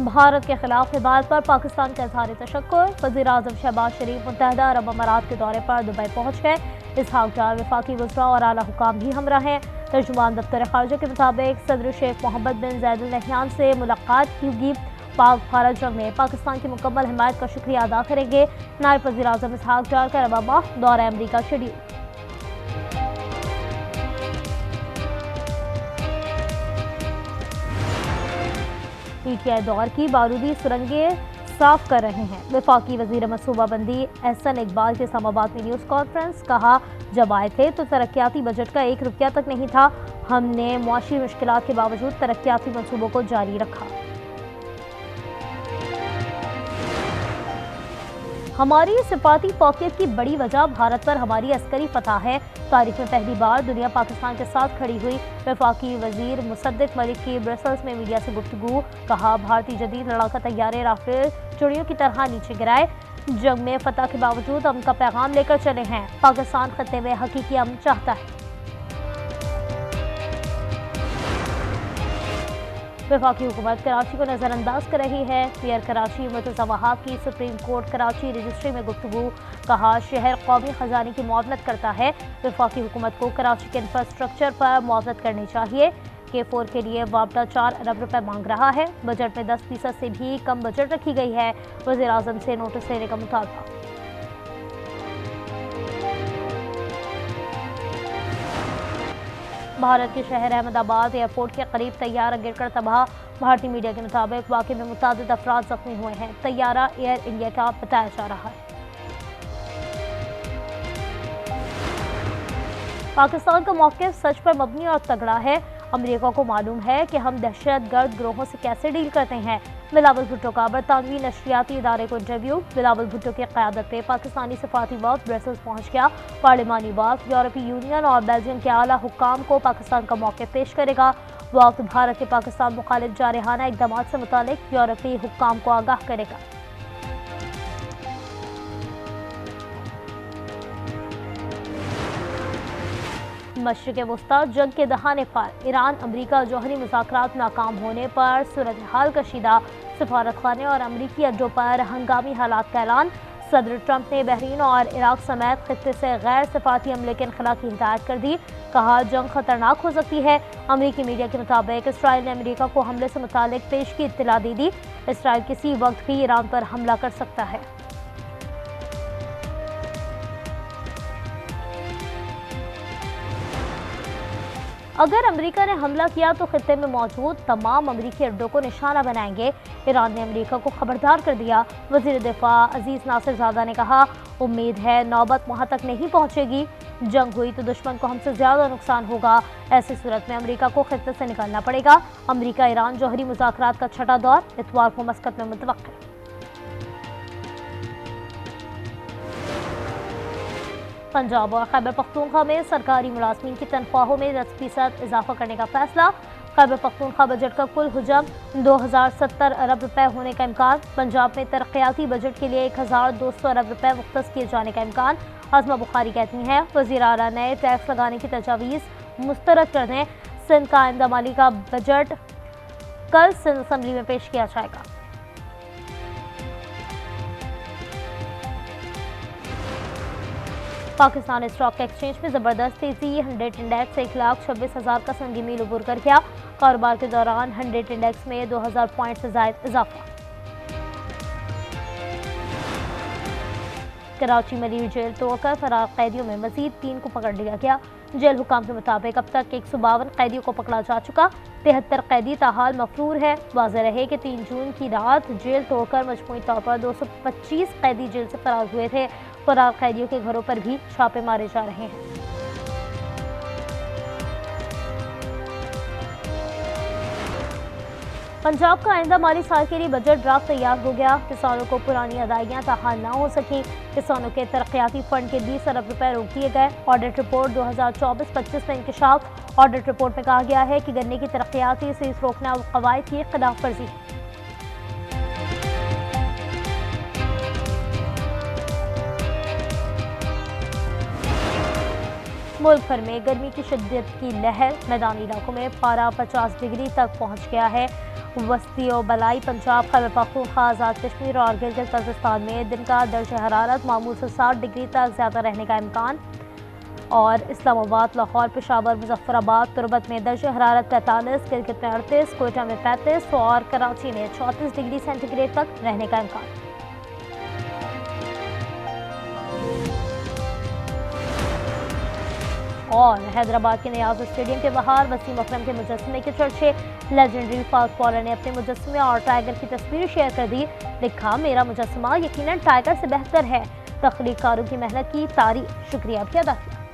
भारत के खिलाफ हिमायत पर पाकिस्तान का इज़हार तशक्कुर। वज़ीर-ए-आज़म शहबाज शरीफ मुत्तहदा अरब अमारात के दौरे पर दुबई पहुँच गए। इसहाक डार, वफाकी वज़रा और आला हुकाम भी हमरा हैं। तर्जुमान दफ्तर ख़ारजा के मुताबिक सदर शेख मोहम्मद बिन ज़ायद अल नहयान से मुलाकात होगी। पाक भारत जंग में पाकिस्तान की मुकम्मल हिमायत का शुक्रिया अदा करेंगे। नायब वज़ीर-ए-आज़म इसहाक डार का रबा माह दौरा अमरीका शेड्यूल। पीटीआई दौर की बारूदी सुरंगें साफ कर रहे हैं। वफाकी वजीर मनसूबाबंदी एहसन इकबाल के इस्लामाबाद में न्यूज़ कॉन्फ्रेंस। कहा, जब आए थे तो तरक्याती बजट का 1 रुपया तक नहीं था। हमने मुआशी मुश्किलात के बावजूद तरक्याती मनसूबों को जारी रखा। हमारी सिफाती फौकियत की बड़ी वजह भारत पर हमारी अस्करी फतह है। तारीख में पहली बार दुनिया पाकिस्तान के साथ खड़ी हुई। वफाकी वजीर मुसद्दिक मलिक की ब्रसल्स में मीडिया से गुफ्तगू। कहा, भारतीय जदीद लड़ाका तैयारे राफेल चिड़ियों की तरह नीचे गिराए। जंग में फतह के बावजूद अमन का पैगाम लेकर चले हैं। पाकिस्तान खत्ते में हकीकी अमन चाहता है। वफाकी हुकूमत कराची को नज़रअंदाज कर रही है। मेयर कराची मुर्तज़ा वहाब की सुप्रीम कोर्ट कराची रजिस्ट्री में गुफ्तगू। कहा, शहर कौमी खजाने की मुआवनत करता है। वफाकी हुकूमत को कराची के इंफ्रास्ट्रक्चर पर मुआवनत करनी चाहिए। K4 के लिए वापडा 4 अरब रुपए मांग रहा है। बजट में 10% से भी कम बजट रखी गई है। वज़ीर-ए-आज़म से नोटिस लेने का मुतालबा। भारत के शहर अहमदाबाद एयरपोर्ट के करीब तैयारा गिरकर तबाह। भारतीय मीडिया के मुताबिक वाक़े में मुतादिद अफराद जख्मी हुए हैं। तैयारा एयर इंडिया का बताया जा रहा है। पाकिस्तान का मौक़िफ़ सच पर मबनी और तगड़ा है। अमेरिका को मालूम है कि हम दहशतगर्द गिरोहों से कैसे डील करते हैं। बिलावल भुट्टो का बरतानवी नशरियाती इदारे को इंटरव्यू। बिलावल भुट्टो की क़यादत पे पाकिस्तानी सफारती वफ़द ब्रसल्स पहुँच गया। पार्लिमानी वफ़द यूरोपीय यूनियन और बेल्जियम के आला हुक्काम को पाकिस्तान का मौक़िफ़ पेश करेगा। वफ़द भारत के पाकिस्तान मुखालिफ जारहाना इक़दाम से मुतालिक यूरोपीय हुक्काम को आगाह करेगा। मशरिक़ वस्ता जंग के दहाने पर ईरान अमरीका जौहरी मुज़ाकरात नाकाम होने पर सूरत हाल कशीदा। सफारत खाने और अमरीकी अड्डों पर हंगामी हालात का ऐलान। सदर ट्रंप ने बहरीन और इराक समेत खित्ते से गैर सफारती हमले के इनखला की हिदायत कर दी। कहा, जंग खतरनाक हो सकती है। अमरीकी मीडिया के मुताबिक इसराइल ने अमरीका को हमले से मुतालिक पेश की इत्तला दे दी। इसराइल किसी वक्त भी ईरान पर हमला कर सकता है। अगर अमेरिका ने हमला किया तो खित्ते में मौजूद तमाम अमरीकी अड्डों को निशाना बनाएंगे। ईरान ने अमेरिका को खबरदार कर दिया। वज़ीर दिफा अजीज नासिरज़ादा ने कहा, उम्मीद है नौबत वहाँ तक नहीं पहुँचेगी। जंग हुई तो दुश्मन को हमसे ज़्यादा नुकसान होगा। ऐसी सूरत में अमेरिका को खित्ते से निकलना पड़ेगा। अमेरिका ईरान जौहरी मुज़ाकरात का छठा दौर इतवार को मस्कत में मुतवक्किल। पंजाब और खैबर पख्तूनख्वा में सरकारी मुलाजमीन की तनख्वाहों में 10% इजाफा करने का फैसला। खैबर पख्तूनख्वा बजट का कुल हुजम 2070 अरब रुपए होने का इम्कान। पंजाब में तरक्याती बजट के लिए 1200 अरब रुपए मुख्तस किए जाने का इम्कान। आज़मा बुखारी कहती हैं, वज़ीर आला नए टैक्स लगाने की तजावीज़ मुस्तरद कर दें। सिंध का आइंदा माली का बजट कल सिंध असम्बली में पेश किया जाएगा। पाकिस्तान स्टॉक एक्सचेंज में ज़बरदस्त तेज़ी। 100 इंडेक्स 1,26,000 का संगी मील उबूर कर गया। कारोबार के दौरान 100 इंडेक्स में 2000 पॉइंट से ज़ायद इजाफा। कराची मरीन जेल तोड़कर फरार कैदियों में मजीद 3 को पकड़ लिया गया। जेल हुकाम के मुताबिक अब तक 152 कैदियों को पकड़ा जा चुका। 73 कैदी ताहाल मफरूर है। वाज़ेह रहे कि 3 जून की रात जेल तोड़कर मजमूई तौर पर 225 कैदी जेल से फरार हुए थे। फरार कैदियों के घरों पर भी छापे मारे जा रहे हैं। पंजाब का आइंदा माली साल के लिए बजट ड्राफ्ट तैयार हो गया। किसानों को पुरानी अदायगियां ताहाल ना हो सकी। किसानों के तरक्याती फंड के 20 अरब रुपए रोक दिए गए। ऑडिट रिपोर्ट 2024-25 में इंकशाफ। ऑडिट रिपोर्ट में कहा गया है कि गन्ने की तरक्याती से इस रोकना कवायद की खिलाफ वर्जी है। मुल्क भर में गर्मी की शिद्दत की लहर, मैदानी इलाकों में पारा 50 डिग्री तक पहुंच गया है। वस्ती और बलाई पंजाब, खैबर पख्तूनख्वा, आज़ाद कश्मीर और गिलगित बल्तिस्तान में दिन का दर्जा हरारत मामूल से 60 डिग्री तक ज़्यादा रहने का इम्कान। और इस्लामाबाद, लाहौर, पेशावर, मुजफ्फराबाद, तुरबत में दर्जा हरारत 45, गिलगित में 38, कोयटा में 35 और कराची में 34 डिग्री सेंटीग्रेड तक रहने का इम्कान। और हैदराबाद के नियाज स्टेडियम के बाहर वसीम अकरम के मुजस्समे के चर्चे, लेजेंडरी फास्ट बॉलर ने अपने मुजस्समे और टाइगर की तस्वीर शेयर कर दी। लिखा, मेरा मुजस्समा यकीनन टाइगर से बेहतर है। तख्लीक कारों की मेहनत की तारीफ, शुक्रिया भी अदा किया।